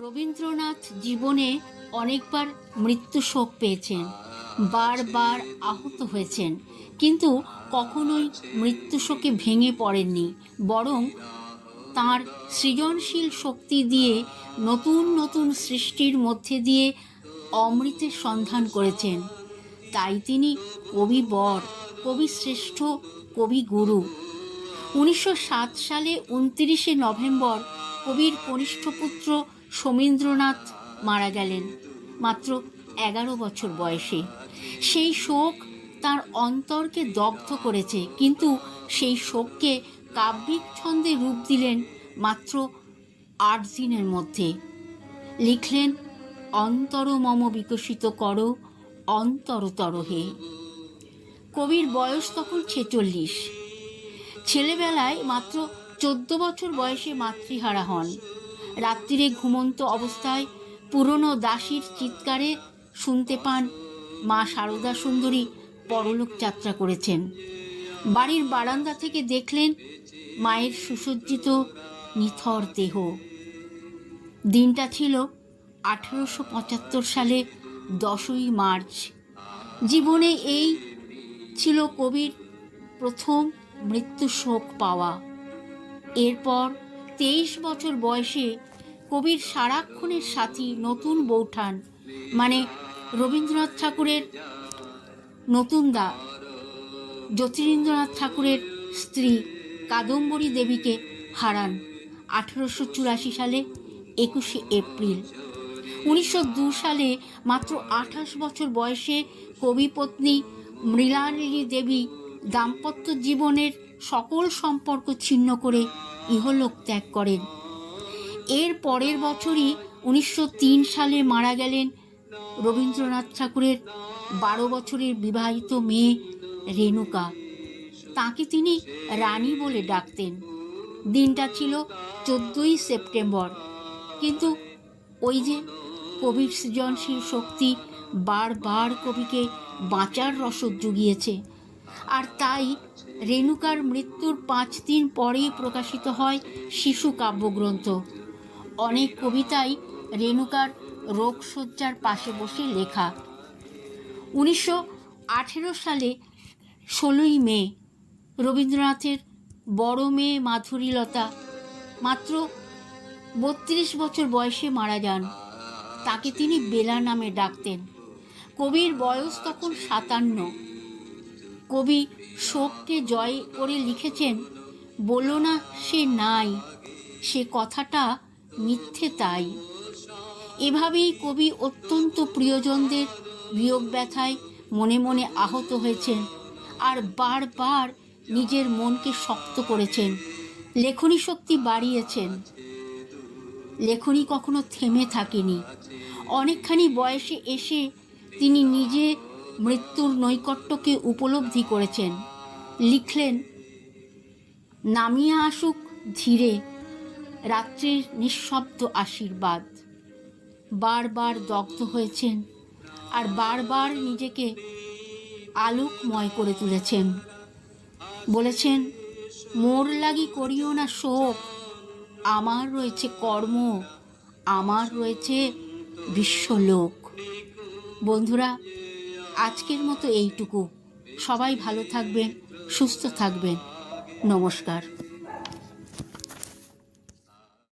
রবীন্দ্রনাথ জীবনে অনেকবার মৃত্যু শোক পেয়েছেন, বারবার আহত হয়েছেন, কিন্তু কখনোই মৃত্যু শোকে ভেঙে পড়েননি। বরং তাঁর সৃজনশীল শক্তি দিয়ে নতুন নতুন সৃষ্টির মধ্যে দিয়ে অমৃতের সন্ধান করেছেন। তাই তিনি কবিবর, কবিশ্রেষ্ঠ, কবিগুরু। 1907 সালে 29শে নভেম্বর কবির কনিষ্ঠ পুত্র শমীন্দ্রনাথ মারা গেলেন মাত্র 11 বছর বয়সে। সেই শোক তার অন্তরকে দগ্ধ করেছে, কিন্তু সেই শোককে কাব্যিক ছন্দে রূপ দিলেন মাত্র 8 দিনের মধ্যে। লিখলেন, অন্তর মম বিকশিত করো, অন্তরতর হে। কবির বয়স তখন 46। ছেলেবেলায় মাত্র 14 বছর বয়সে মাতৃহারা হন। রাত্রিরে ঘুমন্ত অবস্থায় পুরনো দাসীর চিৎকারে শুনতে পান মা সারদা সুন্দরী পরলোক যাত্রা করেছেন। বাড়ির বারান্দা থেকে দেখলেন মায়ের সুসজ্জিত নিথর দেহ। দিনটা ছিল 1875 সালে 10ই মার্চ। জীবনে এই ছিল কবির প্রথম মৃত্যু শোক পাওয়া। এরপর 23 বছর বয়সে কবির সারাক্ষণের সাথী নতুন বৌঠান, মানে রবীন্দ্রনাথ ঠাকুরের নতুন দা জ্যোতিরিন্দ্রনাথ ঠাকুরের স্ত্রী কাদম্বরী দেবীকে হারান 1884 সালে 21শে এপ্রিল। 1902 সালে মাত্র 28 বছর বয়সে কবিপত্নী মৃণালিনী দেবী দাম্পত্য জীবনের সকল সম্পর্ক ছিন্ন করে ইহলোক ত্যাগ করেন। এর পরের বছরই 1903 সালে মারা গেলেন রবীন্দ্রনাথ ঠাকুরের 12 বছরের বিবাহিত মেয়ে রেণুকা। তাকে তিনি রানী বলে ডাকতেন। দিনটা ছিল 14ই সেপ্টেম্বর। কিন্তু ওই যে কবির সৃজনশীল শক্তি বারবার কবিকে বাঁচার রসদ জুগিয়েছে। আর তাই রেণুকার মৃত্যুর 5 দিন পরেই প্রকাশিত হয় শিশু কাব্যগ্রন্থ। অনেক কবিতাই রেণুকার রোগশয্যার পাশে বসে লেখা। 1918 সালে 16ই মে রবীন্দ্রনাথের বড় মেয়ে মাধুরীলতা মাত্র 32 বছর বয়সে মারা যান। তাকে তিনি বেলা নামে ডাকতেন। কবির বয়স তখন 57। কবি শোককে জয় করে লিখেছেন, বলো না সে নাই, সে কথাটা মিথ্যে তাই। এভাবেই কবি অত্যন্ত প্রিয়জনদের বিয়োগ ব্যথায় মনে মনে আহত হয়েছেন, আর বারবার নিজের মনকে শক্ত করেছেন, লেখনী শক্তি বাড়িয়েছেন। লেখনী কখনো থেমে থাকেনি। অনেকখানি বয়সে এসে তিনি নিজে মৃত্যুর নৈকট্যকে উপলব্ধি করেছেন। লিখলেন, নামিয়া আসুক ধীরে রাত্রির নিঃশব্দ আশীর্বাদ। বারবার দগ্ধ হয়েছেন, আর বারবার নিজেকে আলোকময় করে তুলেছেন। বলেছেন, মোর লাগি করিও না শোক, আমার রয়েছে কর্ম, আমার রয়েছে বিশ্বলোক। বন্ধুরা, আজকের মতো এইটুকু। সবাই ভালো থাকবেন, সুস্থ থাকবেন। নমস্কার।